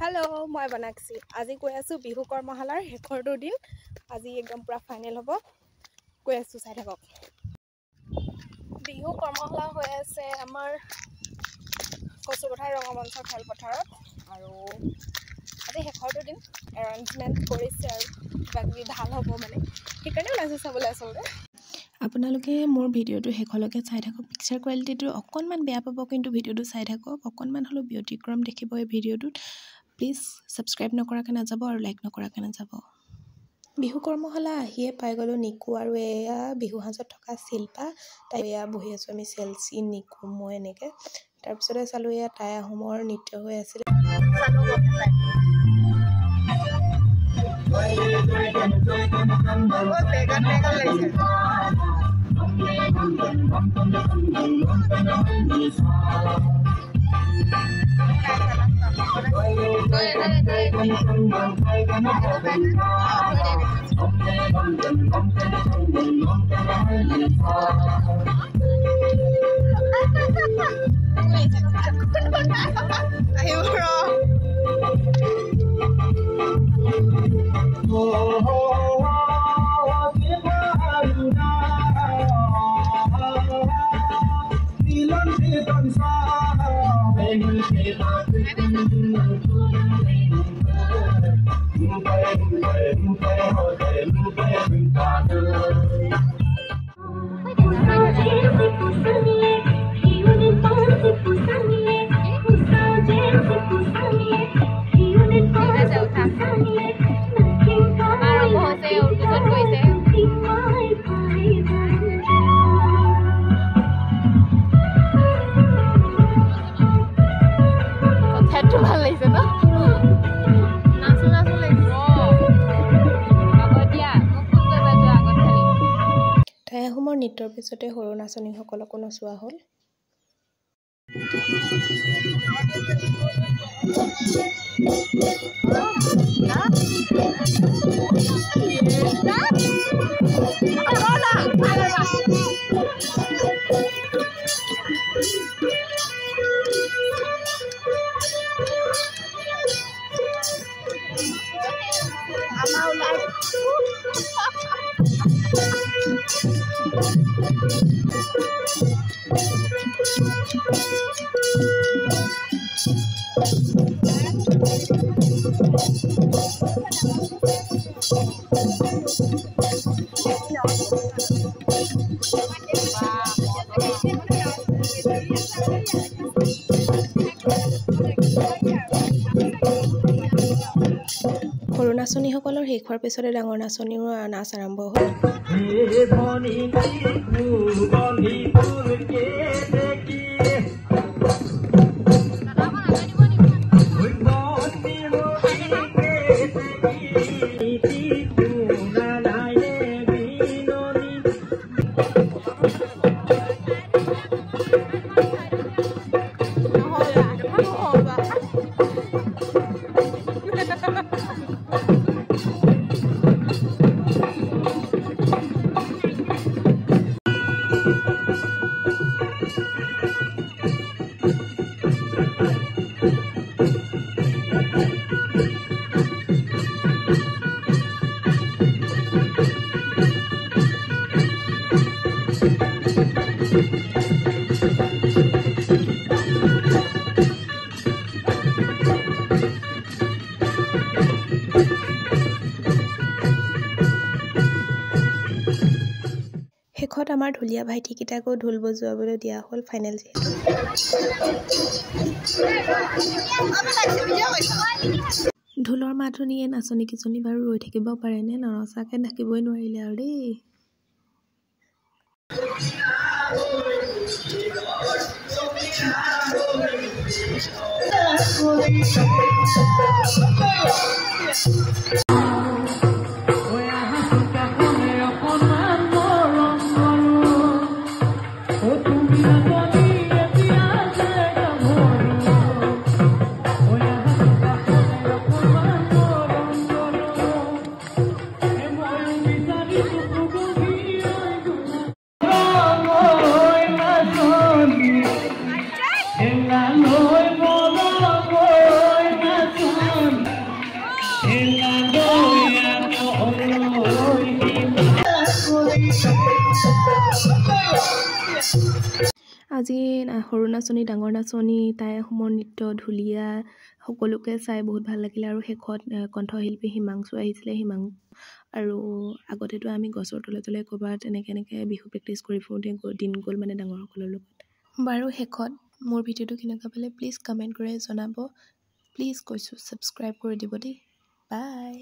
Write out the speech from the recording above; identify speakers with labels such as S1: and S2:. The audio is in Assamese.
S1: हेलो मैं बनाक्षी आज কৈ আছো বিহু কৰ্মশালাৰ শেষৰটো দিন আজি একদম পুৰা ফাইনেল হ'ব কৈ আছো চাই থাকক বিহু কৰ্মশালা হৈ আছে আমাৰ কচুপথাৰ ৰঙমঞ্চৰ খেলপথাৰত আৰু আজি শেষৰটো দিন এৰেঞ্জমেন্ট কৰিছে আৰু বাকি ভাল হ'ব মানে সেইকাৰণে ওলাইছো চাবলৈ আচলতে আপোনালোকে মোৰ ভিডিওটো শেষলৈকে চাই থাকক পিকচাৰ কোৱালিটিটো অকনমান বেয়া পাব কিন্তু ভিডিওটো চাই থাকক অকনমান হলো ব্যতিক্ৰম দেখিব এই ভিডিওটোত প্লিজ সাবস্ক্ৰাইব নকৰাকে নাযাব আৰু লাইক নকৰাকে নাযাব বিহু কৰ্মশালা আহিয়ে পাই গলো নিকু আৰু এয়া বিহু হাজত থকা শিল্পা তাই এয়া বহি আছো আমি চেলসি নিকু মই এনেকে তাৰ পিছতে চালো এয়া টাই আহোমৰ নৃত্য হৈ আছিল নৃত্যৰ পিছতে সৰু নাচনীসকলকো নচোৱা হ'ল সৰু নাচনীসকলৰ শেষৰ পিছতে ডাঙৰ নাচনীৰ নাচ আৰম্ভ হ'ল শেষত আমাৰ ঢুলীয়া ভাইটিকিটাকো ঢোল বজোৱাবলৈ দিয়া হ'ল ফাইনেল ঢোলৰ মাত শুনিয়ে নাচনী কিজনী বাৰু ৰৈ থাকিব পাৰেনে নৰচাকে থাকিবই নোৱাৰিলে আৰু দেই আজি সৰু নাচনী ডাঙৰ নাচনী তাই অসমৰ নৃত্য ঢুলীয়া সকলোকে চাই বহুত ভাল লাগিলে আৰু শেষত কণ্ঠশিল্পী হিমাংশু আহিছিলে আৰু আগতেতো আমি গছৰ তলে তলে ক'ৰবাত এনেকৈ বিহু প্ৰেক্টিচ কৰি ফুৰোঁতে দিন গ'ল মানে ডাঙৰসকলৰ লগত বাৰু শেষত মোৰ ভিডিঅ'টো কেনেকুৱা পালে প্লিজ কমেণ্ট কৰি জনাব প্লিজ কৈছোঁ ছাবস্ক্ৰাইব কৰি দিব দেই বাই